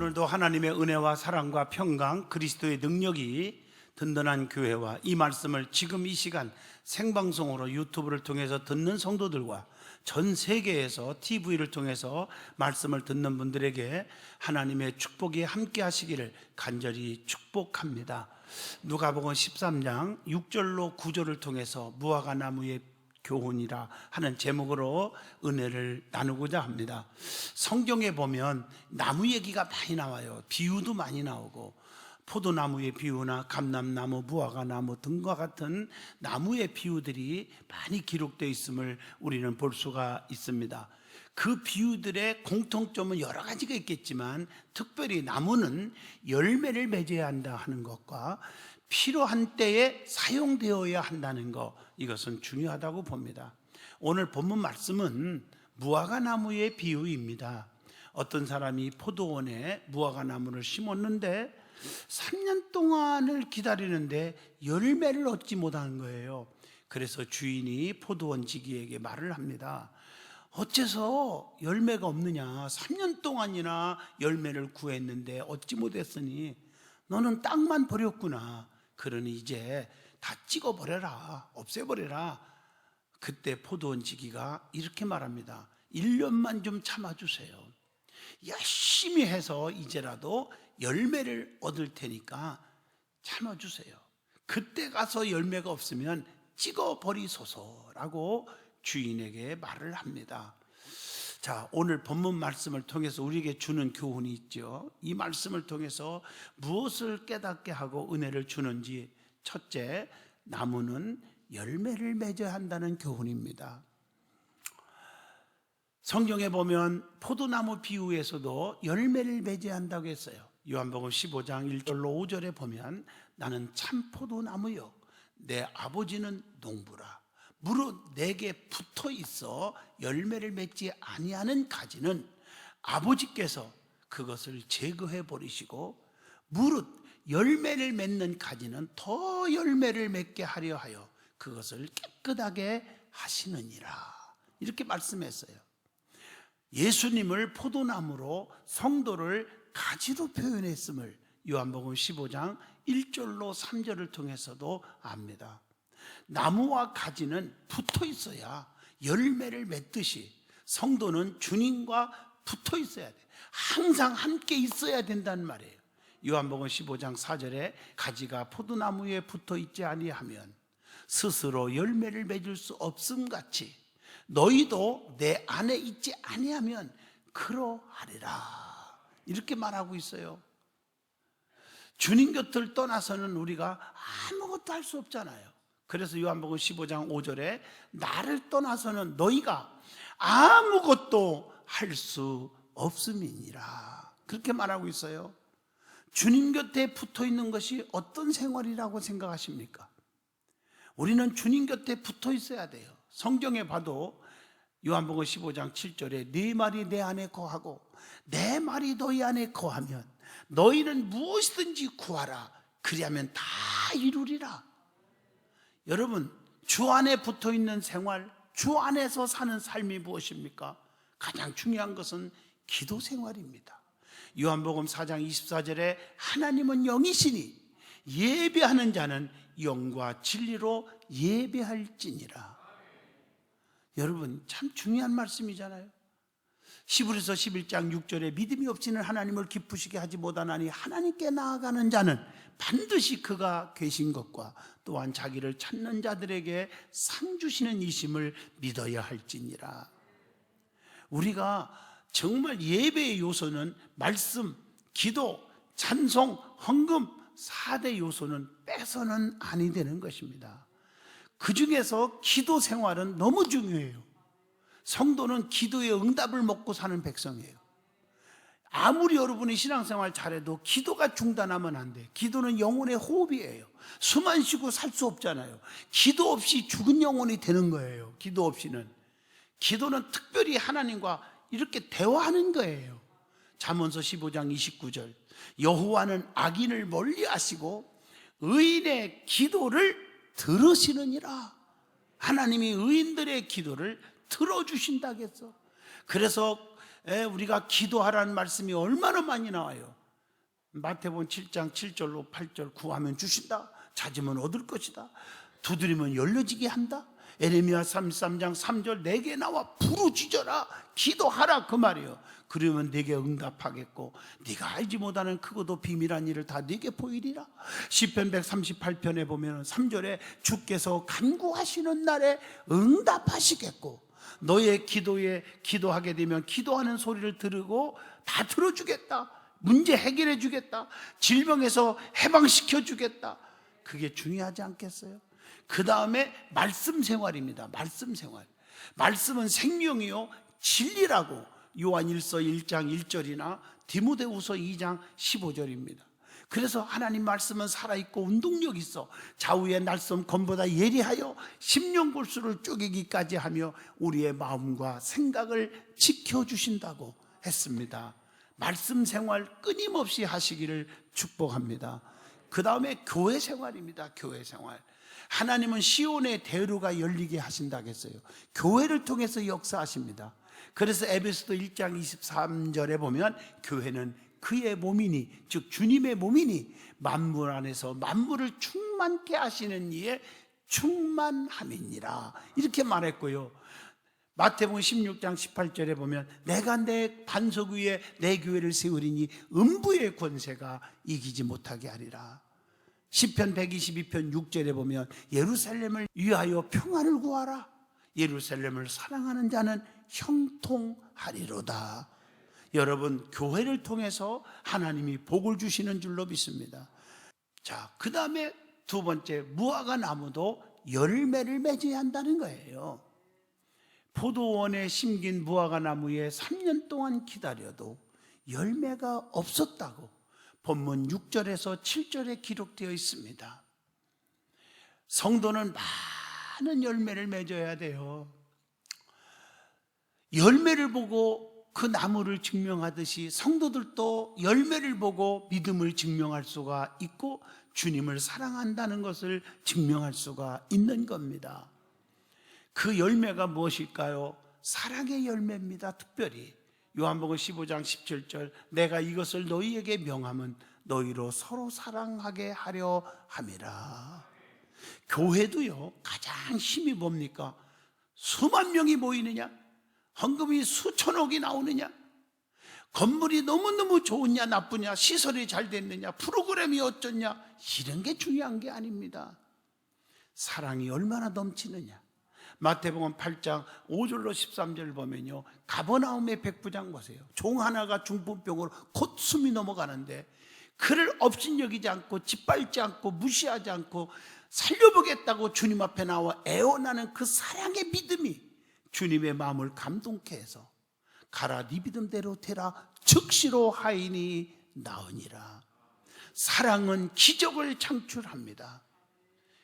오늘도 하나님의 은혜와 사랑과 평강, 그리스도의 능력이 든든한 교회와 이 말씀을 지금 이 시간 생방송으로 유튜브를 통해서 듣는 성도들과 전 세계에서 TV를 통해서 말씀을 듣는 분들에게 하나님의 축복이 함께 하시기를 간절히 축복합니다. 누가복음 13장 6절로 9절을 통해서 무화과 나무의 교훈이라 하는 제목으로 은혜를 나누고자 합니다. 성경에 보면 나무 얘기가 많이 나와요. 비유도 많이 나오고 포도나무의 비유나 감람나무, 무화과나무 등과 같은 나무의 비유들이 많이 기록되어 있음을 우리는 볼 수가 있습니다. 그 비유들의 공통점은 여러 가지가 있겠지만 특별히 나무는 열매를 맺어야 한다 하는 것과 필요한 때에 사용되어야 한다는 것, 이것은 중요하다고 봅니다. 오늘 본문 말씀은 무화과나무의 비유입니다. 어떤 사람이 포도원에 무화과나무를 심었는데 3년 동안을 기다리는데 열매를 얻지 못한 거예요. 그래서 주인이 포도원 지기에게 말을 합니다. 어째서 열매가 없느냐? 3년 동안이나 열매를 구했는데 얻지 못했으니 너는 땅만 버렸구나. 그러니 이제 다 찍어버려라, 없애버려라. 그때 포도원 지기가 이렇게 말합니다. 1년만 좀 참아주세요. 열심히 해서 이제라도 열매를 얻을 테니까 참아주세요. 그때 가서 열매가 없으면 찍어버리소서라고 주인에게 말을 합니다. 자, 오늘 본문 말씀을 통해서 우리에게 주는 교훈이 있죠. 이 말씀을 통해서 무엇을 깨닫게 하고 은혜를 주는지, 첫째, 나무는 열매를 맺어야 한다는 교훈입니다. 성경에 보면 포도나무 비유에서도 열매를 맺어야 한다고 했어요. 요한복음 15장 1절로 5절에 보면 나는 참 포도나무요 내 아버지는 농부라. 무릇 내게 붙어 있어 열매를 맺지 아니하는 가지는 아버지께서 그것을 제거해 버리시고 무릇 열매를 맺는 가지는 더 열매를 맺게 하려 하여 그것을 깨끗하게 하시느니라. 이렇게 말씀했어요. 예수님을 포도나무로 성도를 가지로 표현했음을 요한복음 15장 1절로 3절을 통해서도 압니다. 나무와 가지는 붙어 있어야 열매를 맺듯이 성도는 주님과 붙어 있어야 돼. 항상 함께 있어야 된다는 말이에요. 요한복음 15장 4절에 가지가 포도나무에 붙어 있지 아니하면 스스로 열매를 맺을 수 없음 같이 너희도 내 안에 있지 아니하면 그러하리라. 이렇게 말하고 있어요. 주님 곁을 떠나서는 우리가 아무것도 할 수 없잖아요. 그래서 요한복음 15장 5절에 나를 떠나서는 너희가 아무것도 할 수 없음이니라. 그렇게 말하고 있어요. 주님 곁에 붙어 있는 것이 어떤 생활이라고 생각하십니까? 우리는 주님 곁에 붙어 있어야 돼요. 성경에 봐도 요한복음 15장 7절에 네 말이 내 안에 거하고 내 말이 너희 안에 거하면 너희는 무엇이든지 구하라. 그리하면 다 이루리라. 여러분, 주 안에 붙어 있는 생활, 주 안에서 사는 삶이 무엇입니까? 가장 중요한 것은 기도 생활입니다. 요한복음 4장 24절에 하나님은 영이시니 예배하는 자는 영과 진리로 예배할지니라. 여러분, 참 중요한 말씀이잖아요. 히브리서 11장 6절에 믿음이 없이는 하나님을 기쁘시게 하지 못하나니 하나님께 나아가는 자는 반드시 그가 계신 것과 또한 자기를 찾는 자들에게 상 주시는 이심을 믿어야 할지니라. 우리가 정말 예배의 요소는 말씀, 기도, 찬송, 헌금 4대 요소는 빼서는 아니 되는 것입니다. 그 중에서 기도 생활은 너무 중요해요. 성도는 기도의 응답을 먹고 사는 백성이에요. 아무리 여러분이 신앙생활 잘해도 기도가 중단하면 안 돼. 기도는 영혼의 호흡이에요. 숨 안 쉬고 살 수 없잖아요. 기도 없이 죽은 영혼이 되는 거예요. 기도 없이는. 기도는 특별히 하나님과 이렇게 대화하는 거예요. 잠언서 15장 29절 여호와는 악인을 멀리하시고 의인의 기도를 들으시느니라. 하나님이 의인들의 기도를 들어주신다겠어. 그래서 우리가 기도하라는 말씀이 얼마나 많이 나와요. 마태복음 7장 7절로 8절, 구하면 주신다, 찾으면 얻을 것이다, 두드리면 열려지게 한다. 에레미야 33장 3절, 내게 나와 부르짖어라, 기도하라, 그 말이에요. 그러면 내게 응답하겠고 네가 알지 못하는 크고도 비밀한 일을 다 네게 보이리라. 시편 138편에 보면 3절에 주께서 간구하시는 날에 응답하시겠고 너의 기도에 기도하게 되면 기도하는 소리를 들으고 다 들어주겠다, 문제 해결해 주겠다, 질병에서 해방시켜 주겠다. 그게 중요하지 않겠어요? 그 다음에 말씀 생활입니다. 말씀 생활. 말씀은 생명이요 진리라고 요한일서 1장 1절이나 디모데후서 2장 15절입니다. 그래서 하나님 말씀은 살아있고 운동력 있어 좌우의 날쌘 검보다 예리하여 심령골수를 쪼개기까지 하며 우리의 마음과 생각을 지켜주신다고 했습니다. 말씀 생활 끊임없이 하시기를 축복합니다. 그 다음에 교회 생활입니다. 교회 생활. 하나님은 시온의 대로가 열리게 하신다고 했어요. 교회를 통해서 역사하십니다. 그래서 에베소서 1장 23절에 보면 교회는 그의 몸이니, 즉 주님의 몸이니 만물 안에서 만물을 충만케 하시는 이의 충만함이니라, 이렇게 말했고요. 마태복음 16장 18절에 보면 내가 내 반석 위에 내 교회를 세우리니 음부의 권세가 이기지 못하게 하리라. 시편 122편 6절에 보면 예루살렘을 위하여 평안을 구하라, 예루살렘을 사랑하는 자는 형통하리로다. 여러분, 교회를 통해서 하나님이 복을 주시는 줄로 믿습니다. 자, 그 다음에 두 번째, 무화과 나무도 열매를 맺어야 한다는 거예요. 포도원에 심긴 무화과 나무에 3년 동안 기다려도 열매가 없었다고 본문 6절에서 7절에 기록되어 있습니다. 성도는 많은 열매를 맺어야 돼요. 열매를 보고 그 나무를 증명하듯이 성도들도 열매를 보고 믿음을 증명할 수가 있고 주님을 사랑한다는 것을 증명할 수가 있는 겁니다. 그 열매가 무엇일까요? 사랑의 열매입니다. 특별히 요한복음 15장 17절, 내가 이것을 너희에게 명함은 너희로 서로 사랑하게 하려 함이라. 교회도요, 가장 힘이 뭡니까? 수만 명이 모이느냐? 헌금이 수천억이 나오느냐? 건물이 너무너무 좋으냐 나쁘냐? 시설이 잘 됐느냐? 프로그램이 어쩌냐? 이런 게 중요한 게 아닙니다. 사랑이 얼마나 넘치느냐? 마태복음 8장 5절로 13절을 보면요, 가버나움의 백부장 보세요. 종 하나가 중풍병으로 곧 숨이 넘어가는데 그를 업신여기지 않고 짓밟지 않고 무시하지 않고 살려보겠다고 주님 앞에 나와 애원하는 그 사랑의 믿음이 주님의 마음을 감동케 해서 가라 네 믿음대로 되라 즉시로 하인이 나으니라. 사랑은 기적을 창출합니다.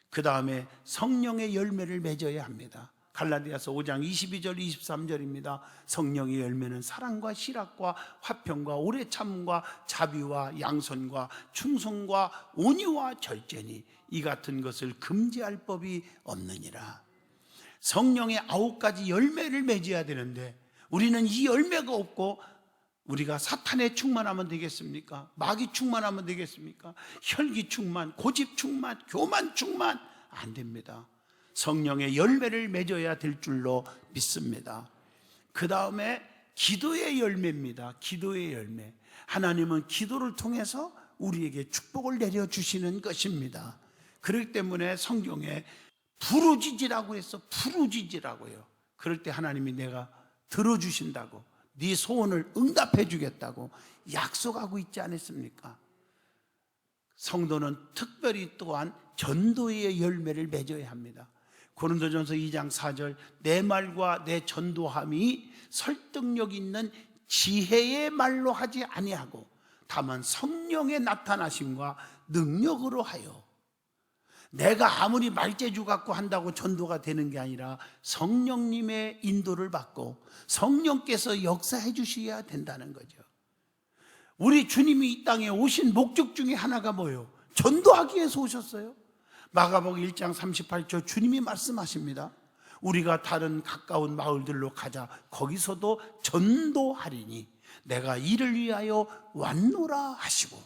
그 다음에 성령의 열매를 맺어야 합니다. 갈라디아서 5장 22절 23절입니다. 성령의 열매는 사랑과 실학과 화평과 오래 참음과 자비와 양선과 충성과 온유와 절제니 이 같은 것을 금지할 법이 없느니라. 성령의 9가지 열매를 맺어야 되는데 우리는 이 열매가 없고 우리가 사탄에 충만하면 되겠습니까? 마귀 충만하면 되겠습니까? 혈기 충만, 고집 충만, 교만 충만 안 됩니다. 성령의 열매를 맺어야 될 줄로 믿습니다. 그 다음에 기도의 열매입니다. 기도의 열매. 하나님은 기도를 통해서 우리에게 축복을 내려주시는 것입니다. 그렇기 때문에 성경에 부르짖으라고 해서 부르짖으라고요. 그럴 때 하나님이 내가 들어주신다고, 네 소원을 응답해 주겠다고 약속하고 있지 않습니까? 성도는 특별히 또한 전도의 열매를 맺어야 합니다. 고린도전서 2장 4절, 내 말과 내 전도함이 설득력 있는 지혜의 말로 하지 아니하고 다만 성령의 나타나심과 능력으로 하여. 내가 아무리 말재주 갖고 한다고 전도가 되는 게 아니라 성령님의 인도를 받고 성령께서 역사해 주셔야 된다는 거죠. 우리 주님이 이 땅에 오신 목적 중에 하나가 뭐예요? 전도하기 위해서 오셨어요. 마가복음 1장 38절 주님이 말씀하십니다. 우리가 다른 가까운 마을들로 가자. 거기서도 전도하리니 내가 이를 위하여 왔노라 하시고,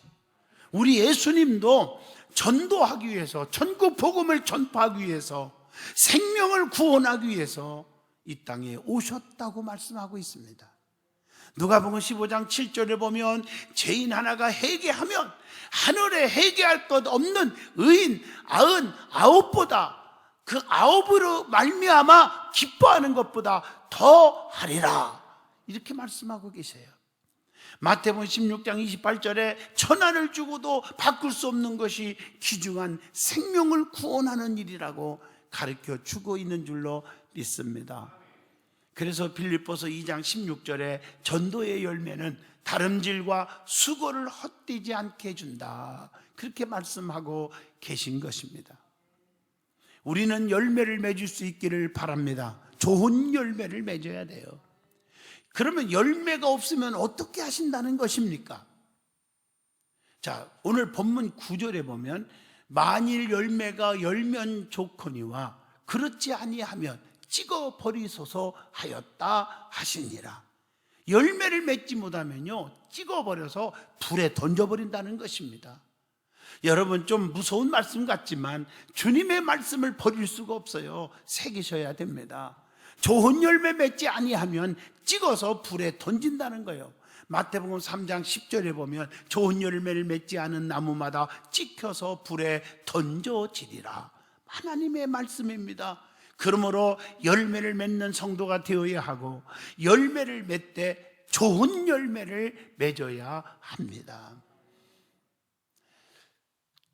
우리 예수님도 전도하기 위해서, 전국 복음을 전파하기 위해서, 생명을 구원하기 위해서 이 땅에 오셨다고 말씀하고 있습니다. 누가복음 15장 7절에 보면 죄인 하나가 회개하면 하늘에 회개할 것 없는 의인 99보다 그 9으로 말미암아 기뻐하는 것보다 더 하리라, 이렇게 말씀하고 계세요. 마태복음 16장 28절에 천하를 주고도 바꿀 수 없는 것이 귀중한 생명을 구원하는 일이라고 가르쳐 주고 있는 줄로 믿습니다. 그래서 빌립보서 2장 16절에 전도의 열매는 다름질과 수고를 헛되지 않게 해준다, 그렇게 말씀하고 계신 것입니다. 우리는 열매를 맺을 수 있기를 바랍니다. 좋은 열매를 맺어야 돼요. 그러면 열매가 없으면 어떻게 하신다는 것입니까? 자, 오늘 본문 9절에 보면 만일 열매가 열면 좋거니와 그렇지 아니하면 찍어 버리소서 하였다 하시니라. 열매를 맺지 못하면요, 찍어 버려서 불에 던져 버린다는 것입니다. 여러분, 좀 무서운 말씀 같지만 주님의 말씀을 버릴 수가 없어요. 새기셔야 됩니다. 좋은 열매 맺지 아니하면 찍어서 불에 던진다는 거예요. 마태복음 3장 10절에 보면 좋은 열매를 맺지 않은 나무마다 찍혀서 불에 던져지리라. 하나님의 말씀입니다. 그러므로 열매를 맺는 성도가 되어야 하고, 열매를 맺되 좋은 열매를 맺어야 합니다.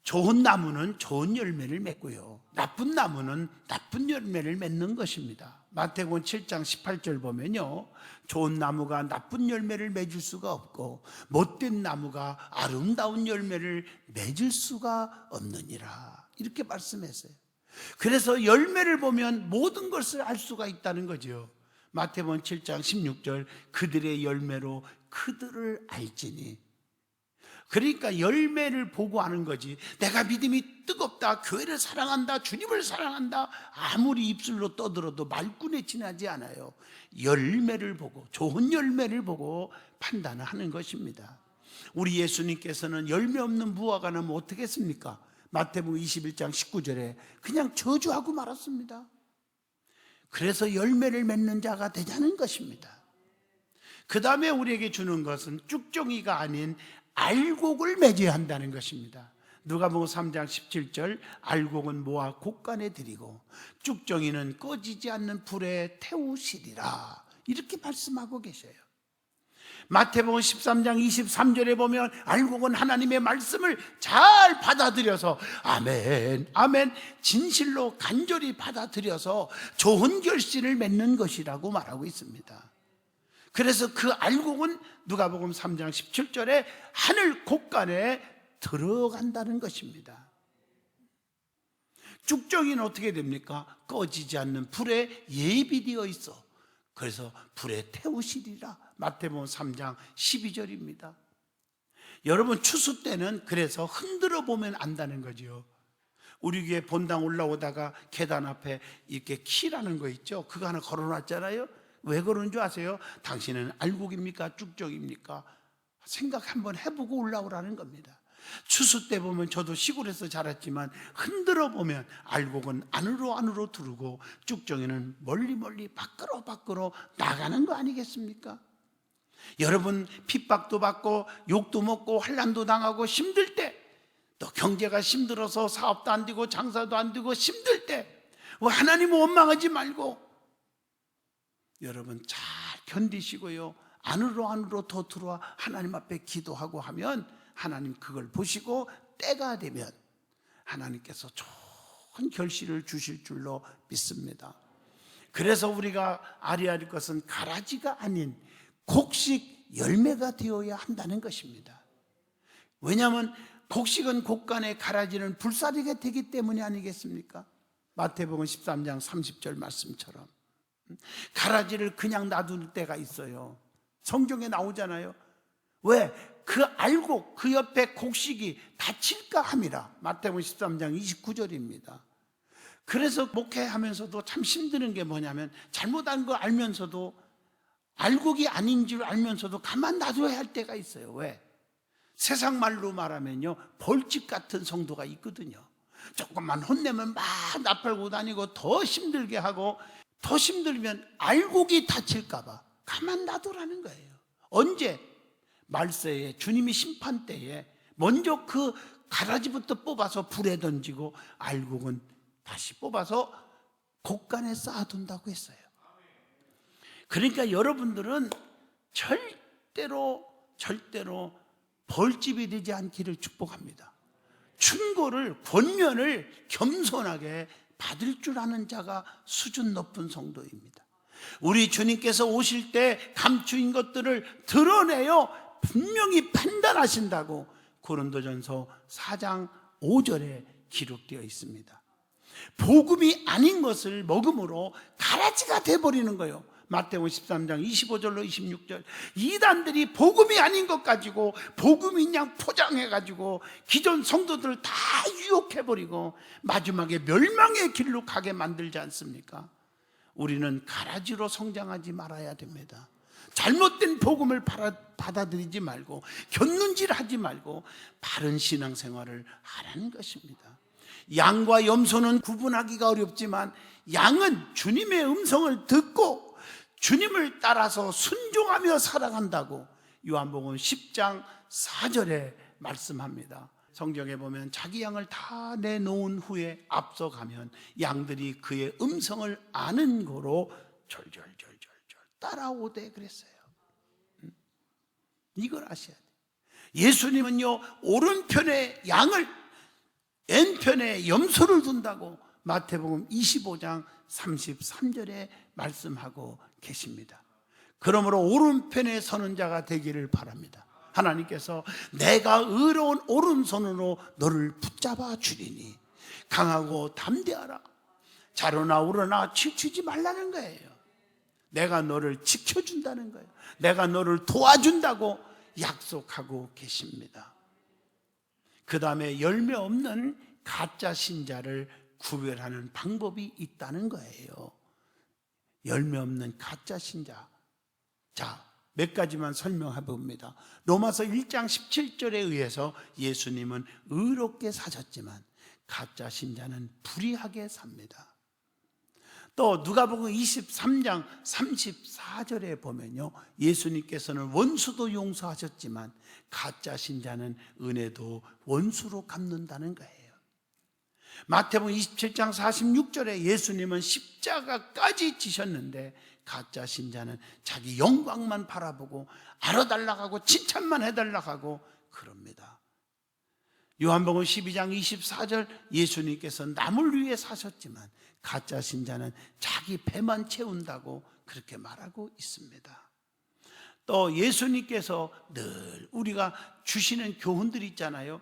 좋은 나무는 좋은 열매를 맺고요, 나쁜 나무는 나쁜 열매를 맺는 것입니다. 마태복음 7장 18절 보면요, 좋은 나무가 나쁜 열매를 맺을 수가 없고 못된 나무가 아름다운 열매를 맺을 수가 없느니라, 이렇게 말씀했어요. 그래서 열매를 보면 모든 것을 알 수가 있다는 거죠. 마태복음 7장 16절, 그들의 열매로 그들을 알지니. 그러니까 열매를 보고 아는 거지, 내가 믿음이 뜨겁다, 교회를 사랑한다, 주님을 사랑한다, 아무리 입술로 떠들어도 말꾼에 지나지 않아요. 열매를 보고, 좋은 열매를 보고 판단을 하는 것입니다. 우리 예수님께서는 열매 없는 무화과 나무 어떻게 했습니까? 마태복음 21장 19절에 그냥 저주하고 말았습니다. 그래서 열매를 맺는 자가 되자는 것입니다. 그 다음에 우리에게 주는 것은 쭉종이가 아닌 알곡을 맺어야 한다는 것입니다. 누가복음 3장 17절, 알곡은 모아 곡간에 들이고 쭉종이는 꺼지지 않는 불에 태우시리라, 이렇게 말씀하고 계셔요. 마태복음 13장 23절에 보면 알곡은 하나님의 말씀을 잘 받아들여서 아멘, 아멘, 진실로 간절히 받아들여서 좋은 결실을 맺는 것이라고 말하고 있습니다. 그래서 그 알곡은 누가복음 3장 17절에 하늘 곡간에 들어간다는 것입니다. 쭉종이는 어떻게 됩니까? 꺼지지 않는 불에 예비되어 있어. 그래서 불에 태우시리라. 마태복음 3장 12절입니다. 여러분, 추수 때는 그래서 흔들어 보면 안다는 거죠. 우리 교회 본당 올라오다가 계단 앞에 이렇게 키라는 거 있죠? 그거 하나 걸어놨잖아요. 왜 그런 줄 아세요? 당신은 알곡입니까? 쭉종입니까? 생각 한번 해보고 올라오라는 겁니다. 추수 때 보면, 저도 시골에서 자랐지만 흔들어 보면 알곡은 안으로 들어오고 쭉종이는 멀리 밖으로 나가는 거 아니겠습니까? 여러분, 핍박도 받고 욕도 먹고 환난도 당하고 힘들 때, 또 경제가 힘들어서 사업도 안 되고 장사도 안 되고 힘들 때 하나님을 원망하지 말고 여러분 잘 견디시고요, 안으로 더 들어와 하나님 앞에 기도하고 하면 하나님 그걸 보시고 때가 되면 하나님께서 좋은 결실을 주실 줄로 믿습니다. 그래서 우리가 알아야 할 것은 가라지가 아닌 곡식 열매가 되어야 한다는 것입니다. 왜냐하면 곡식은 곡간에, 가라지는 불사르게 되기 때문이 아니겠습니까? 마태복음 13장 30절 말씀처럼 가라지를 그냥 놔둘 때가 있어요. 성경에 나오잖아요. 왜? 그 알곡, 그 옆에 곡식이 다칠까 함이라. 마태복음 13장 29절입니다. 그래서 목회하면서도 참 힘드는 게 뭐냐면 잘못한 거 알면서도 알곡이 아닌 줄 알면서도 가만 놔둬야 할 때가 있어요. 왜? 세상 말로 말하면요, 벌집 같은 성도가 있거든요. 조금만 혼내면 막 나팔고 다니고 더 힘들게 하고, 더 힘들면 알곡이 다칠까 봐 가만 놔두라는 거예요. 언제? 말세에, 주님이 심판 때에 먼저 그 가라지부터 뽑아서 불에 던지고 알곡은 다시 뽑아서 곡간에 쌓아둔다고 했어요. 그러니까 여러분들은 절대로 벌집이 되지 않기를 축복합니다. 충고를, 권면을 겸손하게 받을 줄 아는 자가 수준 높은 성도입니다. 우리 주님께서 오실 때 감추인 것들을 드러내어 분명히 판단하신다고 고린도전서 4장 5절에 기록되어 있습니다. 복음이 아닌 것을 먹음으로 가라지가 돼버리는 거예요. 마태복음 13장 25절로 26절, 이단들이 복음이 아닌 것 가지고 복음인 양 포장해가지고 기존 성도들을 다 유혹해버리고 마지막에 멸망의 길로 가게 만들지 않습니까? 우리는 가라지로 성장하지 말아야 됩니다. 잘못된 복음을 받아들이지 말고 곁눈질하지 말고 바른 신앙생활을 하라는 것입니다. 양과 염소는 구분하기가 어렵지만 양은 주님의 음성을 듣고 주님을 따라서 순종하며 살아간다고 요한복음 10장 4절에 말씀합니다. 성경에 보면 자기 양을 다 내놓은 후에 앞서가면 양들이 그의 음성을 아는 거로 절절절절절 따라오되 그랬어요. 이걸 아셔야 돼요. 예수님은요, 오른편에 양을, 왼편에 염소를 둔다고 마태복음 25장 33절에 말씀하고 계십니다. 그러므로 오른편에 서는 자가 되기를 바랍니다. 하나님께서 내가 의로운 오른손으로 너를 붙잡아 주리니 강하고 담대하라. 자로나 우러나 치우치지 말라는 거예요. 내가 너를 지켜준다는 거예요. 내가 너를 도와준다고 약속하고 계십니다. 그 다음에 열매 없는 가짜 신자를 구별하는 방법이 있다는 거예요. 열매 없는 가짜 신자. 자, 몇 가지만 설명해 봅니다. 로마서 1장 17절에 의해서 예수님은 의롭게 사셨지만 가짜 신자는 불의하게 삽니다. 또 누가복음 23장 34절에 보면요, 예수님께서는 원수도 용서하셨지만 가짜 신자는 은혜도 원수로 갚는다는 거예요. 마태복음 27장 46절에 예수님은 십자가까지 지셨는데 가짜 신자는 자기 영광만 바라보고 알아달라고 하고 칭찬만 해달라고 하고 그럽니다. 요한복음 12장 24절, 예수님께서 남을 위해 사셨지만 가짜 신자는 자기 배만 채운다고 그렇게 말하고 있습니다. 또 예수님께서 늘 우리가 주시는 교훈들이 있잖아요.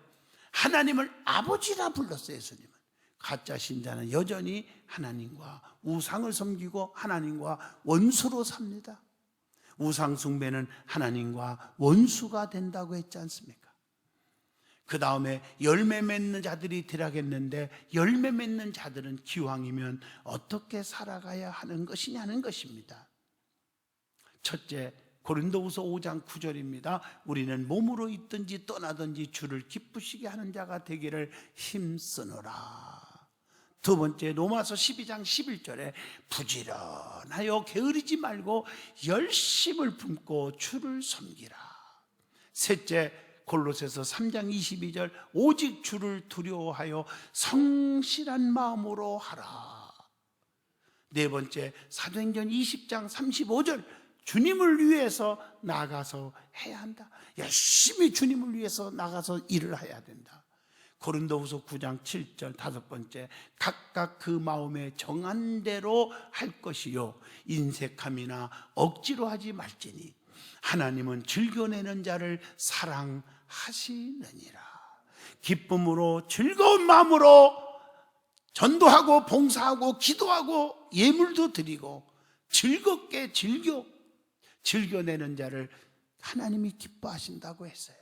하나님을 아버지라 불렀어요. 예수님은. 가짜 신자는 여전히 하나님과 우상을 섬기고 하나님과 원수로 삽니다. 우상 숭배는 하나님과 원수가 된다고 했지 않습니까? 그 다음에 열매 맺는 자들이 되라겠는데 열매 맺는 자들은 기왕이면 어떻게 살아가야 하는 것이냐는 것입니다. 첫째, 고린도후서 5장 9절입니다. 우리는 몸으로 있든지 떠나든지 주를 기쁘시게 하는 자가 되기를 힘쓰노라. 두 번째, 로마서 12장 11절에 부지런하여 게으르지 말고 열심을 품고 주를 섬기라. 셋째, 골로새서 3장 22절 오직 주를 두려워하여 성실한 마음으로 하라. 네 번째, 사도행전 20장 35절 주님을 위해서 나가서 해야 한다. 열심히 주님을 위해서 나가서 일을 해야 된다. 고린도후서 9장 7절 다섯 번째, 각각 그 마음에 정한 대로 할 것이요 인색함이나 억지로 하지 말지니 하나님은 즐겨내는 자를 사랑하시느니라. 기쁨으로 즐거운 마음으로 전도하고 봉사하고 기도하고 예물도 드리고 즐겁게 즐겨내는 자를 하나님이 기뻐하신다고 했어요.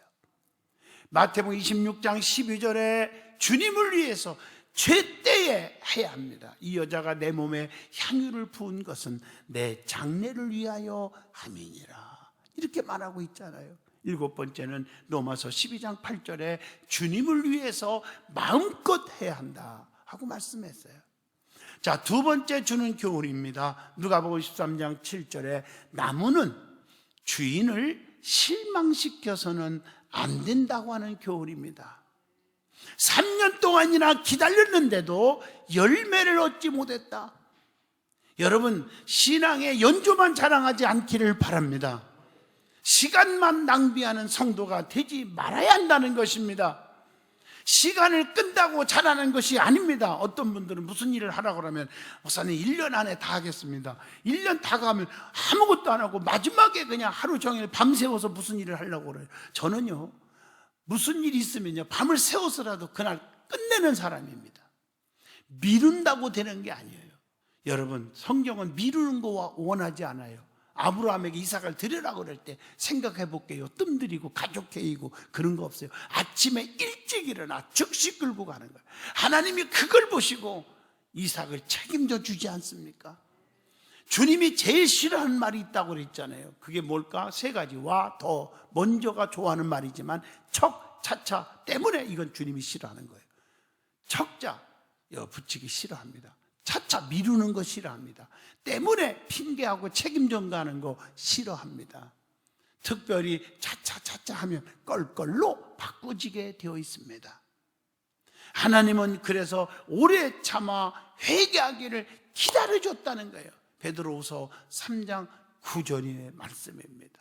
마태복음 26장 12절에 주님을 위해서 죄때에 해야 합니다. 이 여자가 내 몸에 향유를 부은 것은 내 장례를 위하여 함이니라. 이렇게 말하고 있잖아요. 일곱 번째는 로마서 12장 8절에 주님을 위해서 마음껏 해야 한다 하고 말씀했어요. 자, 두 번째 주는 교훈입니다. 누가복음 13장 7절에 나무는 주인을 실망시켜서는 안 된다고 하는 교훈입니다. 3년 동안이나 기다렸는데도 열매를 얻지 못했다. 여러분, 신앙의 연조만 자랑하지 않기를 바랍니다. 시간만 낭비하는 성도가 되지 말아야 한다는 것입니다. 시간을 끈다고 잘하는 것이 아닙니다. 어떤 분들은 무슨 일을 하라고 하면 목사님 1년 안에 다 하겠습니다. 1년 다 가면 아무것도 안 하고 마지막에 그냥 하루 종일 밤새워서 무슨 일을 하려고 그래요. 저는요, 무슨 일이 있으면요, 밤을 새워서라도 그날 끝내는 사람입니다. 미룬다고 되는 게 아니에요. 여러분, 성경은 미루는 거 원하지 않아요. 아브라함에게 이삭을 드리라고 그럴 때 생각해 볼게요. 뜸들이고 가족회의고 그런 거 없어요. 아침에 일찍 일어나 즉시 끌고 가는 거예요. 하나님이 그걸 보시고 이삭을 책임져 주지 않습니까? 주님이 제일 싫어하는 말이 있다고 그랬잖아요. 그게 뭘까? 세 가지. 와, 더, 먼저가 좋아하는 말이지만 척, 차차 때문에 이건 주님이 싫어하는 거예요. 척자 붙이기 싫어합니다. 차차 미루는 거 싫어합니다. 때문에 핑계하고 책임 전가하는 거 싫어합니다. 특별히 차차 하면 껄껄로 바꾸지게 되어 있습니다. 하나님은 그래서 오래 참아 회개하기를 기다려줬다는 거예요. 베드로후서 3장 9절의 말씀입니다.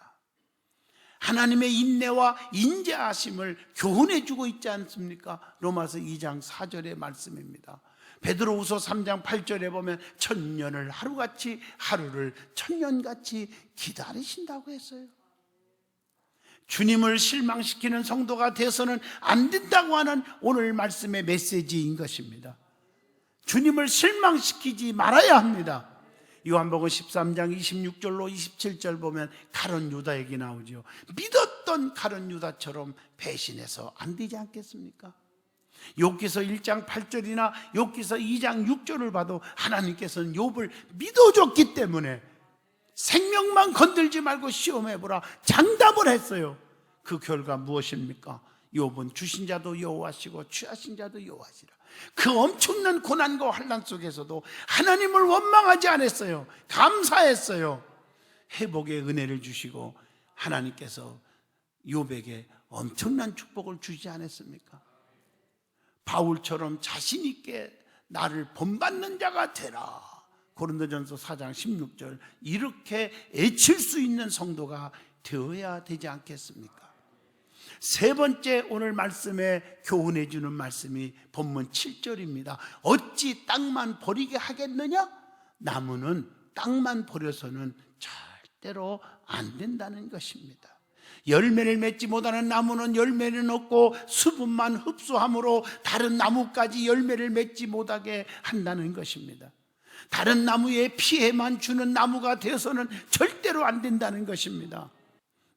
하나님의 인내와 인자하심을 교훈해 주고 있지 않습니까? 로마서 2장 4절의 말씀입니다. 베드로후서 3장 8절에 보면 천년을 하루같이 하루를 천년같이 기다리신다고 했어요. 주님을 실망시키는 성도가 돼서는 안 된다고 하는 오늘 말씀의 메시지인 것입니다. 주님을 실망시키지 말아야 합니다. 요한복음 13장 26절로 27절 보면 가룟 유다 얘기 나오죠. 믿었던 가룟 유다처럼 배신해서 안 되지 않겠습니까? 욥기서 1장 8절이나 욥기서 2장 6절을 봐도 하나님께서는 욥을 믿어줬기 때문에 생명만 건들지 말고 시험해보라 장담을 했어요. 그 결과 무엇입니까? 욥은 주신 자도 여호와시고 취하신 자도 여호와시라. 그 엄청난 고난과 환난 속에서도 하나님을 원망하지 않았어요. 감사했어요. 회복의 은혜를 주시고 하나님께서 욥에게 엄청난 축복을 주지 않았습니까? 바울처럼 자신 있게 나를 본받는 자가 되라. 고린도전서 4장 16절 이렇게 애칠 수 있는 성도가 되어야 되지 않겠습니까? 세 번째 오늘 말씀에 교훈해 주는 말씀이 본문 7절입니다. 어찌 땅만 버리게 하겠느냐? 나무는 땅만 버려서는 절대로 안 된다는 것입니다. 열매를 맺지 못하는 나무는 열매는 없고 수분만 흡수함으로 다른 나무까지 열매를 맺지 못하게 한다는 것입니다. 다른 나무에 피해만 주는 나무가 되어서는 절대로 안 된다는 것입니다.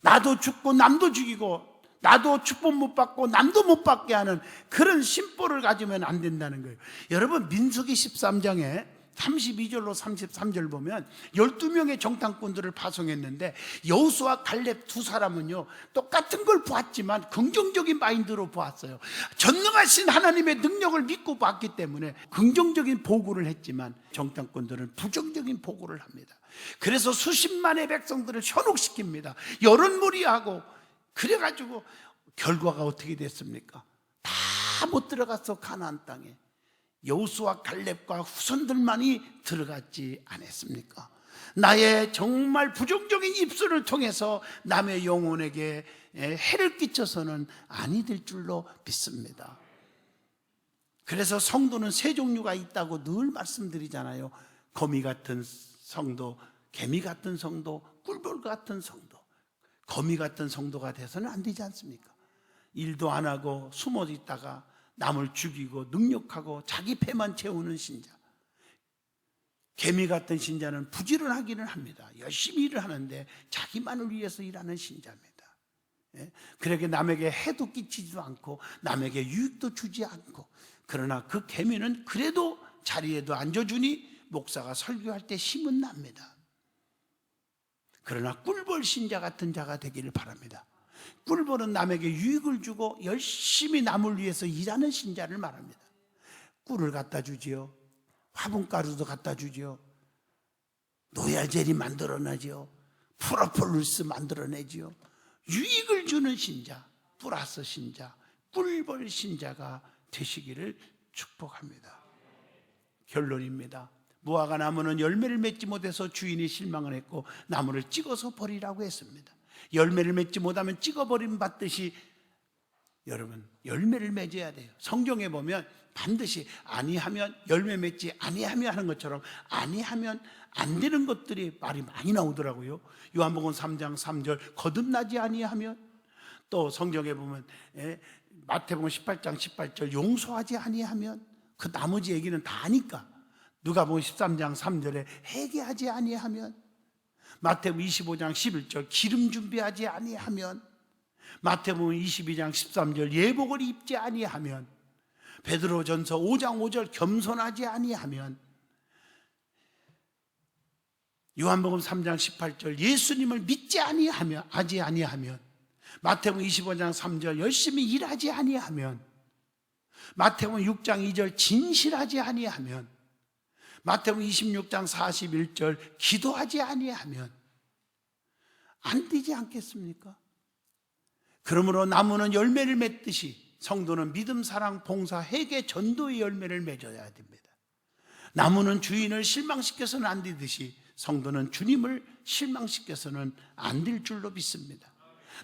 나도 죽고 남도 죽이고 나도 축복 못 받고 남도 못 받게 하는 그런 심보를 가지면 안 된다는 거예요. 여러분, 민수기 13장에 32절로 33절 보면 12명의 정탐꾼들을 파송했는데 여호수아 갈렙 두 사람은요 똑같은 걸 보았지만 긍정적인 마인드로 보았어요. 전능하신 하나님의 능력을 믿고 봤기 때문에 긍정적인 보고를 했지만 정탐꾼들은 부정적인 보고를 합니다. 그래서 수십만의 백성들을 현혹시킵니다. 여론몰이하고 그래가지고 결과가 어떻게 됐습니까? 다 못 들어가서 가나안 땅에 여호수아 갈렙과 후손들만이 들어갔지 않았습니까? 나의 정말 부정적인 입술을 통해서 남의 영혼에게 해를 끼쳐서는 아니 될 줄로 믿습니다. 그래서 성도는 세 종류가 있다고 늘 말씀드리잖아요. 거미 같은 성도, 개미 같은 성도, 꿀벌 같은 성도. 거미 같은 성도가 돼서는 안 되지 않습니까? 일도 안 하고 숨어 있다가 남을 죽이고 능욕하고 자기 배만 채우는 신자. 개미 같은 신자는 부지런하기는 합니다. 열심히 일을 하는데 자기만을 위해서 일하는 신자입니다. 그렇게 남에게 해도 끼치지도 않고 남에게 유익도 주지 않고 그러나 그 계미는 그래도 자리에도 앉아주니 목사가 설교할 때 힘은 납니다. 그러나 꿀벌 신자 같은 자가 되기를 바랍니다. 꿀벌은 남에게 유익을 주고 열심히 남을 위해서 일하는 신자를 말합니다. 꿀을 갖다 주지요, 화분가루도 갖다 주지요, 노야젤이 만들어내지요, 프로폴리스 만들어내지요. 유익을 주는 신자, 플러스 신자, 꿀벌 신자가 되시기를 축복합니다. 결론입니다. 무화과 나무는 열매를 맺지 못해서 주인이 실망을 했고 나무를 찍어서 버리라고 했습니다. 열매를 맺지 못하면 찍어버림 받듯이 여러분 열매를 맺어야 돼요. 성경에 보면 반드시 아니하면 열매 맺지 아니하며 하는 것처럼 아니하면 안 되는 것들이 말이 많이 나오더라고요. 요한복음 3장 3절 거듭나지 아니하면, 또 성경에 보면 마태복음 18장 18절 용서하지 아니하면, 그 나머지 얘기는 다 아니까. 누가복음 13장 3절에 회개하지 아니하면, 마태복음 25장 11절 기름 준비하지 아니하면, 마태복음 22장 13절 예복을 입지 아니하면, 베드로전서 5장 5절 겸손하지 아니하면, 요한복음 3장 18절 예수님을 믿지 아니하면, 마태복음 25장 3절 열심히 일하지 아니하면, 마태복음 6장 2절 진실하지 아니하면, 마태복음 26장 41절 기도하지 아니하면 안 되지 않겠습니까? 그러므로 나무는 열매를 맺듯이 성도는 믿음, 사랑, 봉사, 회개, 전도의 열매를 맺어야 됩니다. 나무는 주인을 실망시켜서는 안 되듯이 성도는 주님을 실망시켜서는 안 될 줄로 믿습니다.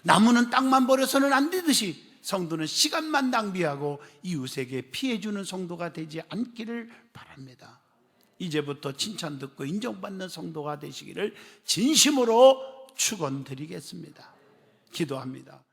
나무는 땅만 버려서는 안 되듯이 성도는 시간만 낭비하고 이웃에게 피해주는 성도가 되지 않기를 바랍니다. 이제부터 칭찬 듣고 인정받는 성도가 되시기를 진심으로 축원드리겠습니다. 기도합니다.